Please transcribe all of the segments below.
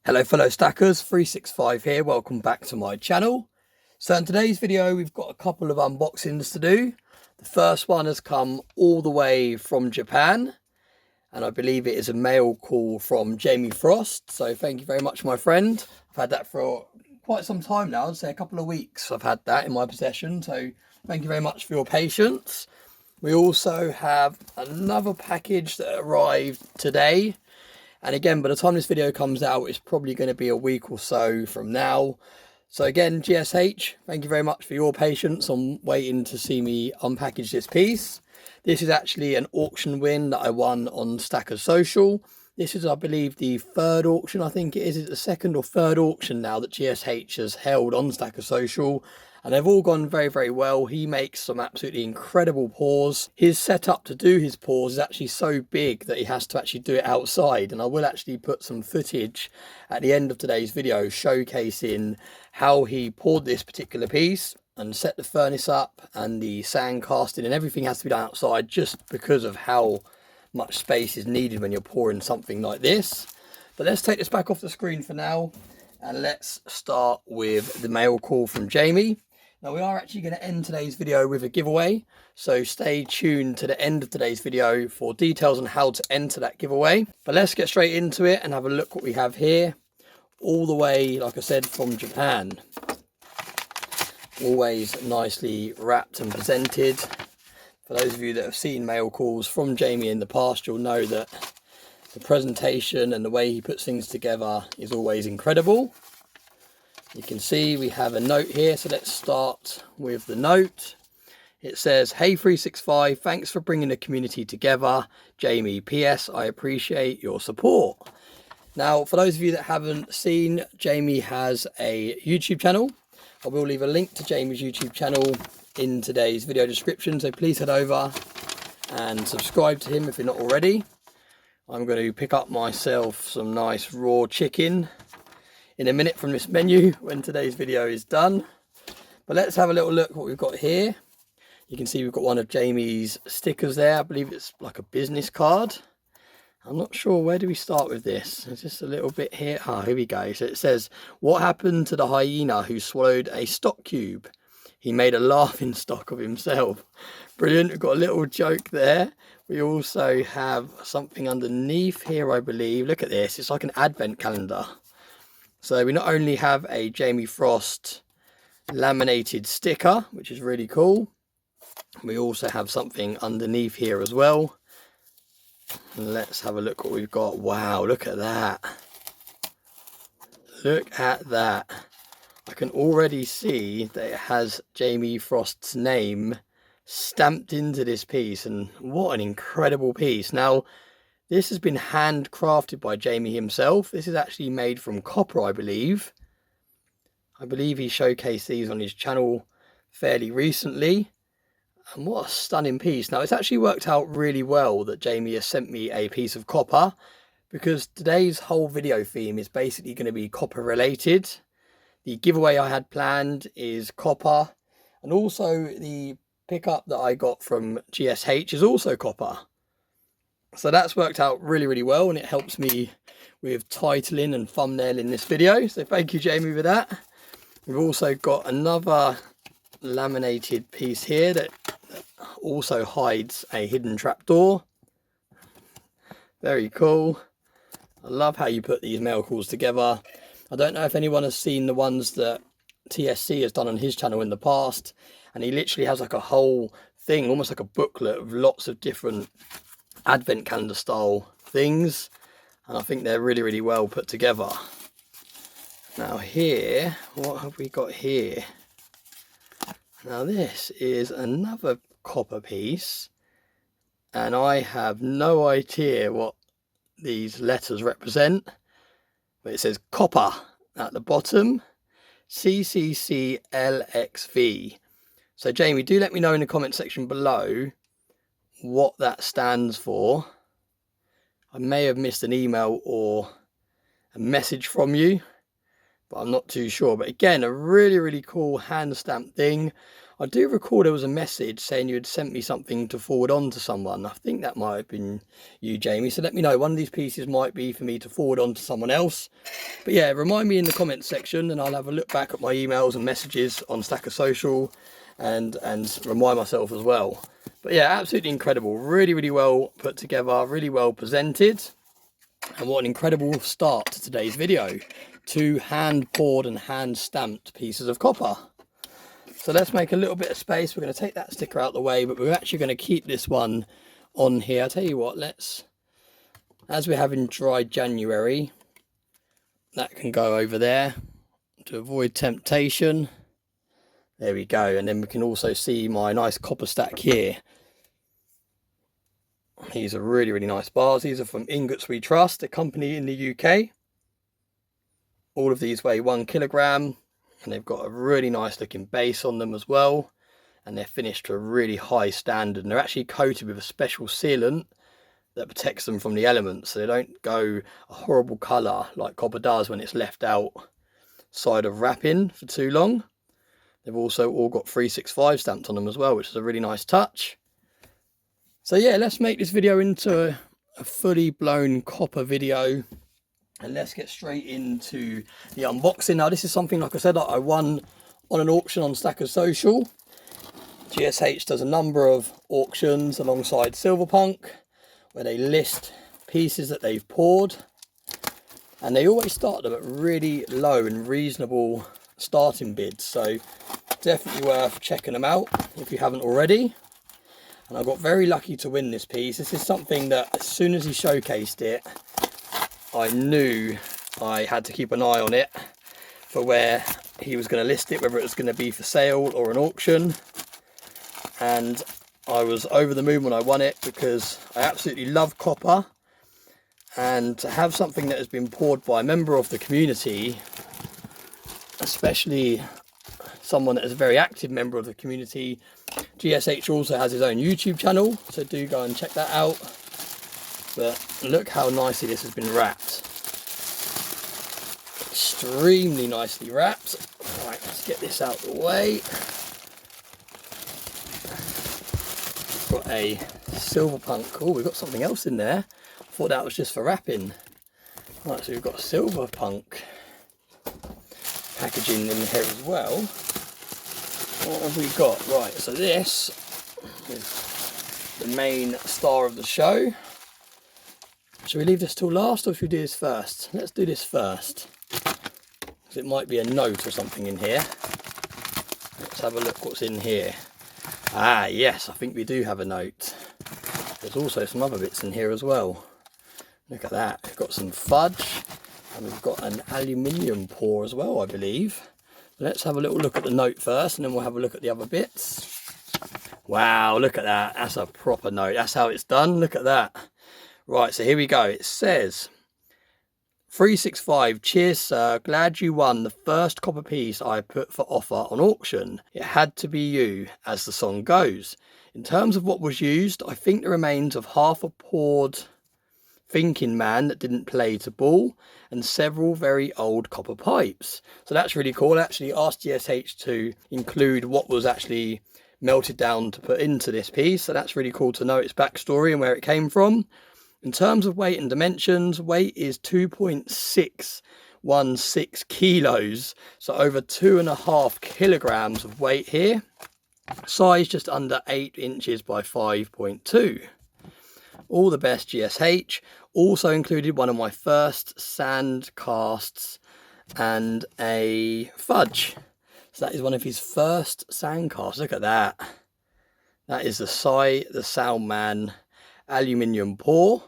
Hello fellow stackers, 365 here, welcome back to my channel. So in today's video we've got a couple of unboxings to do. The first one has come all the way from Japan, and I believe it is a mail call from Jamie Frost. So thank you very much, my friend. I've had that for quite some time now, I'd say a couple of weeks I've had that in my possession, so thank you very much for your patience. We also have another package that arrived today. And again, by the time this video comes out, it's probably going to be a week or so from now. So again, GSH, thank you very much for your patience on waiting to see me unpackage this piece. This is actually an auction win that I won on Stackers Social. This is, I believe, the third auction, I think it is. It's the second or third auction now that GSH has held on Stackers Social. And they've all gone very, very well. He makes some absolutely incredible pours. His setup to do his pours is actually so big that he has to actually do it outside. And I will actually put some footage at the end of today's video showcasing how he poured this particular piece and set the furnace up, and the sand casting and everything has to be done outside just because of how much space is needed when you're pouring something like this. But let's take this back off the screen for now and let's start with the mail call from Jamie. Now we are actually going to end today's video with a giveaway, so stay tuned to the end of today's video for details on how to enter that giveaway. But let's get straight into it and have a look what we have here, all the way, like I said, from Japan. Always nicely wrapped and presented. For those of you that have seen mail calls from Jamie in the past, you'll know that the presentation and the way he puts things together is always incredible. You can see we have a note here, so let's start with the note. It says, "Hey 365, thanks for bringing the community together. Jamie, PS, I appreciate your support." Now, for those of you that haven't seen, Jamie has a YouTube channel. I will leave a link to Jamie's YouTube channel in today's video description, so please head over and subscribe to him if you're not already. I'm going to pick up myself some nice raw chicken in a minute from this menu when today's video is done. But let's have a little look what we've got here. You can see we've got one of Jamie's stickers there. I believe it's like a business card. I'm not sure, where do we start with this? It's just a little bit here. Ah, here we go. So it says, "What happened to the hyena who swallowed a stock cube? He made a laughing stock of himself." Brilliant. We've got a little joke there. We also have something underneath here, I believe. Look at this. It's like an advent calendar. So we not only have a Jamie Frost laminated sticker, which is really cool, we also have something underneath here as well. Let's have a look what we've got. Wow, look at that. Look at that. I can already see that it has Jamie Frost's name stamped into this piece, and what an incredible piece. Now, this has been handcrafted by Jamie himself. This is actually made from copper, I believe. I believe he showcased these on his channel fairly recently. And what a stunning piece. Now, it's actually worked out really well that Jamie has sent me a piece of copper, because today's whole video theme is basically going to be copper related. The giveaway I had planned is copper, and also the pickup that I got from GSH is also copper. So that's worked out really, really well, and it helps me with titling and thumbnailing this video. So thank you, Jamie, for that. We've also got another laminated piece here that also hides a hidden trapdoor. Very cool. I love how you put these mail calls together. I don't know if anyone has seen the ones that TSC has done on his channel in the past, and he literally has like a whole thing, almost like a booklet of lots of different advent calendar style things, and I think they're really, really well put together. Now here, what have we got here? Now this is another copper piece, and I have no idea what these letters represent, but it says copper at the bottom, CCCLXV. So Jamie, do let me know in the comment section below what that stands for. I may have missed an email or a message from you, but I'm not too sure. But again, a really, really cool hand stamped thing. I do recall there was a message saying you had sent me something to forward on to someone. I think that might have been you, Jamie. So let me know. One of these pieces might be for me to forward on to someone else. But yeah, remind me in the comments section and I'll have a look back at my emails and messages on Stacker Social and remind myself as well. But yeah, absolutely incredible. Really, really well put together, really well presented. And what an incredible start to today's video. 2 hand poured and hand stamped pieces of copper. So let's make a little bit of space. We're going to take that sticker out the way, but we're actually going to keep this one on here. I'll tell you what, as we're having dry January, that can go over there to avoid temptation. There we go. And then we can also see my nice copper stack here. These are really, really nice bars. These are from Ingots We Trust, a company in the UK. All of these weigh 1 kilogram. And they've got a really nice looking base on them as well, and they're finished to a really high standard, and they're actually coated with a special sealant that protects them from the elements, so they don't go a horrible colour like copper does when it's left outside of wrapping for too long. They've also all got 365 stamped on them as well, which is a really nice touch. So yeah, let's make this video into a fully blown copper video. And let's get straight into the unboxing. Now, this is something, like I said, I won on an auction on Stacker Social. GSH does a number of auctions alongside Silverpunk, where they list pieces that they've poured. And they always start them at really low and reasonable starting bids. So definitely worth checking them out if you haven't already. And I got very lucky to win this piece. This is something that as soon as he showcased it, I knew I had to keep an eye on it for where he was going to list it, whether it was going to be for sale or an auction. And I was over the moon when I won it because I absolutely love copper. And to have something that has been poured by a member of the community, especially someone that is a very active member of the community. GSH also has his own YouTube channel, so do go and check that out. But look how nicely this has been wrapped. Extremely nicely wrapped. Right, let's get this out of the way. Got a Silverpunk. Oh, we've got something else in there. I thought that was just for wrapping. Right, so we've got Silverpunk packaging in here as well. What have we got? Right, so this is the main star of the show. Should we leave this till last or should we do this first? Let's do this first, because it might be a note or something in here. Let's have a look what's in here. Ah, yes, I think we do have a note. There's also some other bits in here as well. Look at that. We've got some fudge and we've got an aluminium pour as well, I believe. Let's have a little look at the note first and then we'll have a look at the other bits. Wow, look at that. That's a proper note. That's how it's done. Look at that. Right, so here we go. It says, 365, cheers sir, glad you won the first copper piece I put for offer on auction. It had to be you, as the song goes. In terms of what was used, I think the remains of half a poured thinking man that didn't play to ball and several very old copper pipes. So that's really cool. I actually asked GSH to include what was actually melted down to put into this piece. So that's really cool to know its backstory and where it came from. In terms of weight and dimensions, weight is 2.616 kilos, so over 2.5 kilograms of weight here. Size just under 8 inches by 5.2. All the best, GSH. Also included one of my first sand casts and a fudge. So that is one of his first sand casts. Look at that. That is the Soundman aluminium pour.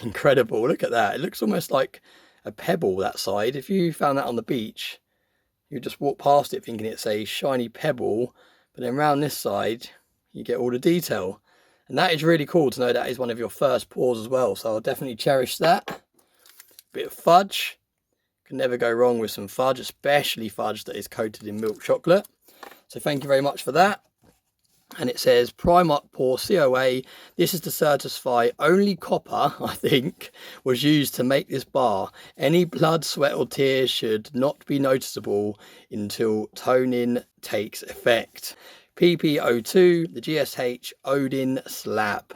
Incredible. Look at that. It looks almost like a pebble, that side. If you found that on the beach, you just walk past it thinking it's a shiny pebble, but then around this side you get all the detail, and that is really cool to know that is one of your first pours as well. So I'll definitely cherish that. Bit of fudge, can never go wrong with some fudge, especially fudge that is coated in milk chocolate. So thank you very much for that. and it says Primark Pour COA. This is to certify only copper, I think, was used to make this bar. Any blood, sweat or tears should not be noticeable until toning takes effect. PP02, the GSH Odin slab.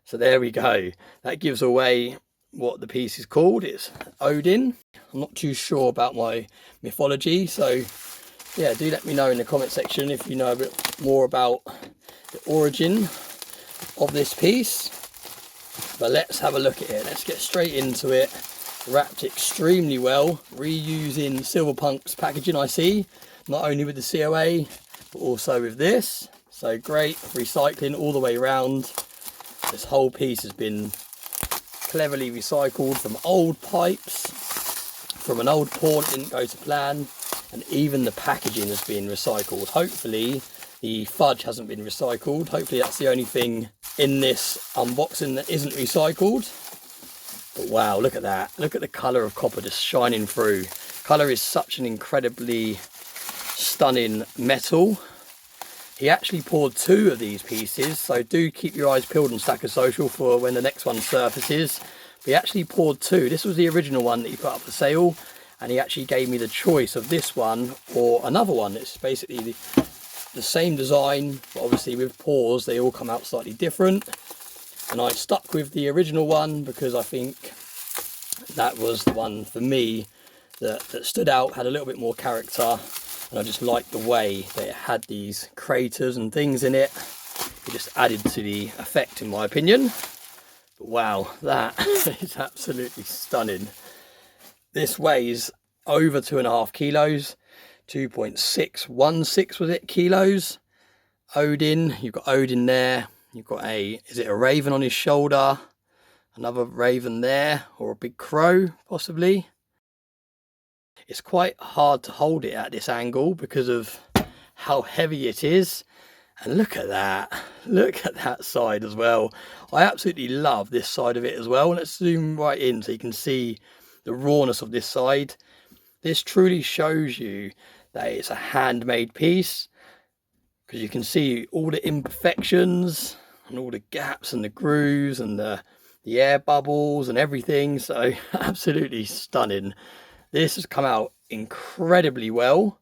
So there we go. That gives away what the piece is called. It's Odin. I'm not too sure about my mythology, so yeah, do let me know in the comment section if you know a bit more about the origin of this piece. But let's have a look at it. Let's get straight into it. Wrapped extremely well, reusing 𝐊𝐈𝐋𝐻𝐒's packaging, I see, not only with the COA but also with this. So great recycling all the way around. This whole piece has been cleverly recycled from old pipes, from an old pour that didn't go to plan, and even the packaging has been recycled. Hopefully the fudge hasn't been recycled. Hopefully that's the only thing in this unboxing that isn't recycled. But wow, look at that. Look at the colour of copper just shining through. Colour is such an incredibly stunning metal. He actually poured 2 of these pieces, so do keep your eyes peeled on Stackers Social for when the next one surfaces. But he actually poured 2. This was the original one that he put up for sale, and he actually gave me the choice of this one or another one. It's basically the same design, but obviously with pours they all come out slightly different. And I stuck with the original one because I think that was the one for me that stood out, had a little bit more character, and I just liked the way that it had these craters and things in it. It just added to the effect in my opinion. But wow, that is absolutely stunning. This weighs over 2.5 kilos, 2.616 was it kilos. Odin, you've got Odin there. You've got is it a raven on his shoulder? Another raven there, or a big crow, possibly. It's quite hard to hold it at this angle because of how heavy it is. And look at that. Look at that side as well. I absolutely love this side of it as well. Let's zoom right in so you can see the rawness of this side. This truly shows you that it's a handmade piece, because you can see all the imperfections and all the gaps and the grooves and the air bubbles and everything. So absolutely stunning. This has come out incredibly well.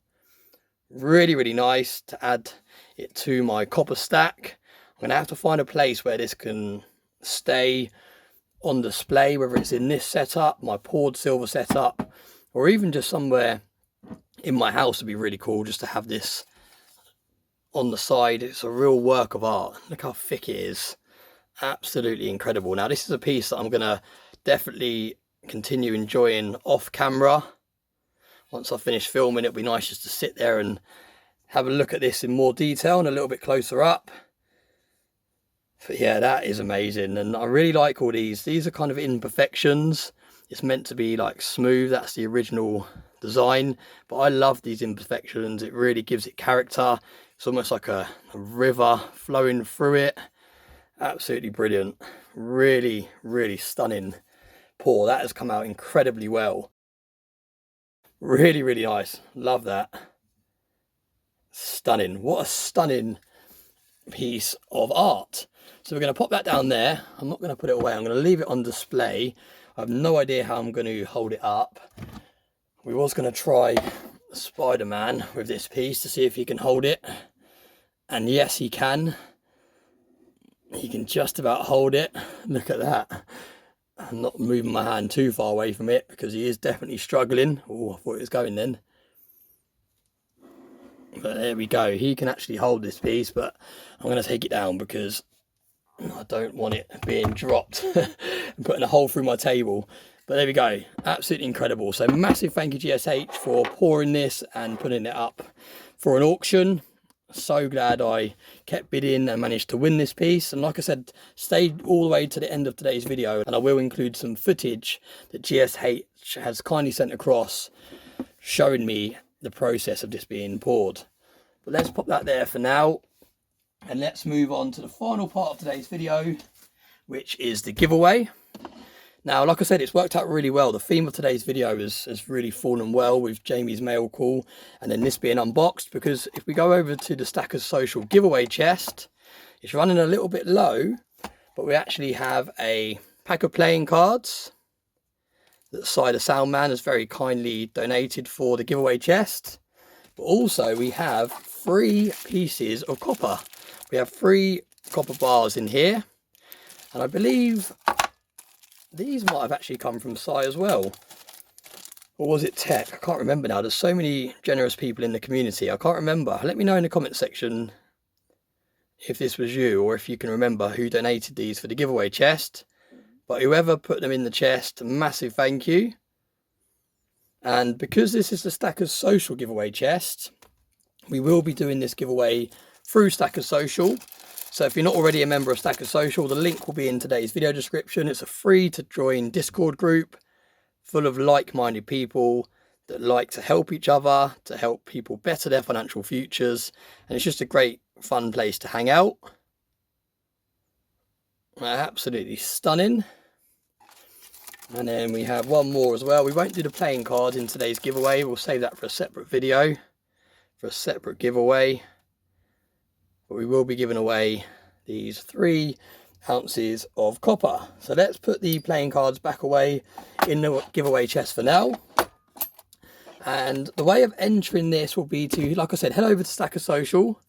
Really, really nice to add it to my copper stack. I'm going to have to find a place where this can stay on display, whether it's in this setup, my poured silver setup, or even just somewhere in my house would be really cool just to have this on the side. It's a real work of art. Look how thick it is. Absolutely incredible. Now this is a piece that I'm going to definitely continue enjoying off camera. Once I finish filming, it'll be nice just to sit there and have a look at this in more detail and a little bit closer up. But yeah, that is amazing, and I really like all these. These are kind of imperfections. It's meant to be like smooth. That's the original design, but I love these imperfections. It really gives it character. It's almost like a river flowing through it. Absolutely brilliant. Really, really stunning pour. That has come out incredibly well. Really, really nice. Love that. Stunning. What a stunning piece of art. So we're going to pop that down there. I'm not going to put it away. I'm going to leave it on display. I have no idea how I'm going to hold it up. We was going to try Spider-Man with this piece to see if he can hold it. And yes, he can. He can just about hold it. Look at that. I'm not moving my hand too far away from it because he is definitely struggling. Oh, I thought it was going then. But there we go. He can actually hold this piece, but I'm going to take it down because I don't want it being dropped and putting a hole through my table. But there we go. Absolutely incredible. So massive thank you GSH for pouring this and putting it up for an auction. So glad I kept bidding and managed to win this piece. And like I said, stayed all the way to the end of today's video, and I will include some footage that GSH has kindly sent across showing me the process of this being poured. But let's pop that there for now, and let's move on to the final part of today's video, which is the giveaway. Now, like I said, it's worked out really well. The theme of today's video has really fallen well with Jamie's mail call and then this being unboxed, because if we go over to the Stackers Social giveaway chest, it's running a little bit low, but we actually have a pack of playing cards that Cider Soundman has very kindly donated for the giveaway chest. But also we have 3 pieces of copper. We have 3 copper bars in here, and I believe these might have actually come from Cy as well. Or was it Tech? I can't remember now. There's so many generous people in the community. I can't remember. Let me know in the comment section if this was you, or if you can remember who donated these for the giveaway chest. But whoever put them in the chest, massive thank you. And because this is the Stackers Social giveaway chest, we will be doing this giveaway through Stackers Social. So if you're not already a member of Stackers Social, the link will be in today's video description. It's a free to join Discord group full of like-minded people that like to help each other, to help people better their financial futures. And it's just a great, fun place to hang out. Absolutely stunning. And then we have one more as well. We won't do the playing cards in today's giveaway. We'll save that for a separate video, for a separate giveaway. But we will be giving away these 3 ounces of copper. So let's put the playing cards back away in the giveaway chest for now. And the way of entering this will be to, like I said, head over to Stackers Social,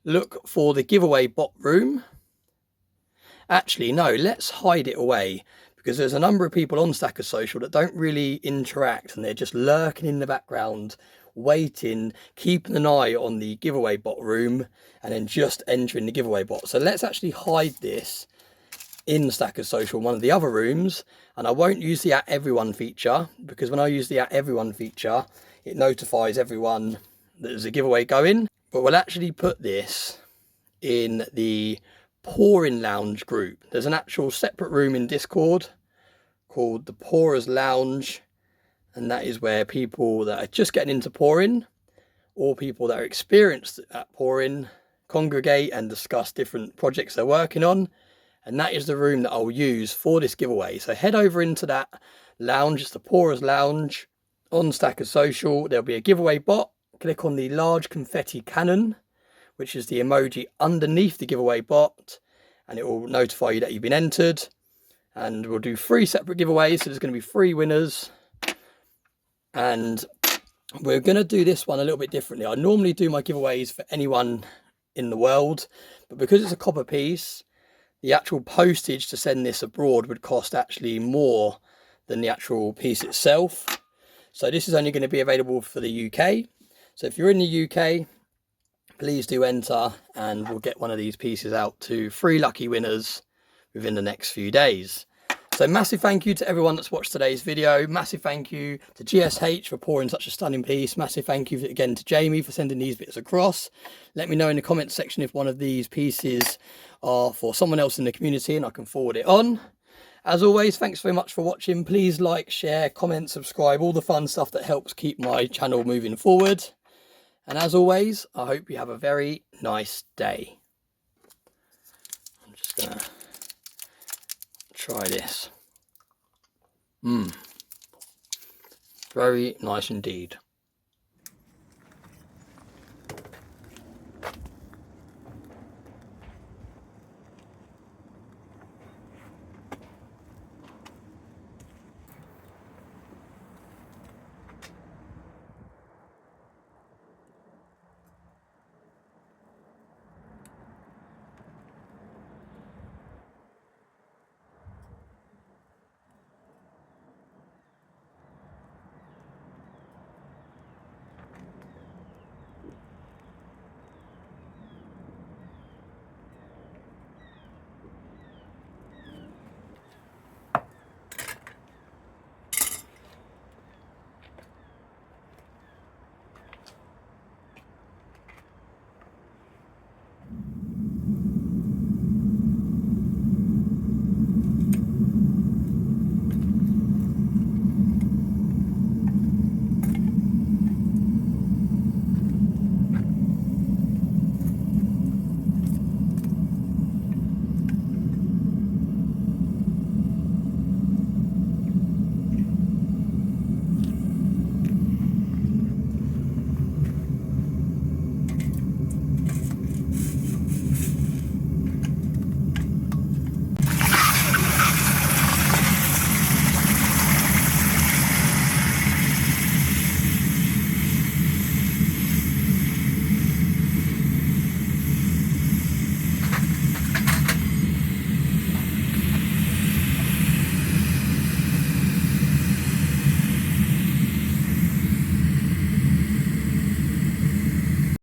look for the giveaway bot room. Actually, no, let's hide it away, because there's a number of people on Stackers Social that don't really interact, and they're just lurking in the background, waiting, keeping an eye on the giveaway bot room, and then just entering the giveaway bot. So let's actually hide this in Stackers Social, one of the other rooms. And I won't use the @everyone feature, because when I use the @everyone feature, it notifies everyone that there's a giveaway going. But we'll actually put this in the Pouring Lounge group. There's an actual separate room in Discord called the Pourers Lounge, and that is where people that are just getting into pouring, or people that are experienced at pouring, congregate and discuss different projects they're working on. And that is the room that I'll use for this giveaway. So head over into that lounge. It's the Pourers Lounge on Stackers Social. There'll be a giveaway bot. Click on the large confetti cannon, which is the emoji underneath the giveaway bot, and it will notify you that you've been entered. And we'll do 3 separate giveaways, so there's going to be 3 winners. And we're going to do this one a little bit differently. I normally do my giveaways for anyone in the world, but because it's a copper piece, the actual postage to send this abroad would cost actually more than the actual piece itself. So this is only going to be available for the UK. So if you're in the UK, please do enter, and we'll get one of these pieces out to 3 lucky winners within the next few days. So massive thank you to everyone that's watched today's video. Massive thank you to GSH for pouring such a stunning piece. Massive thank you again to Jamie for sending these bits across. Let me know in the comments section if one of these pieces are for someone else in the community and I can forward it on. As always, thanks very much for watching. Please like, share, comment, subscribe, all the fun stuff that helps keep my channel moving forward. And as always, I hope you have a very nice day. I'm just going to try this. Very nice indeed.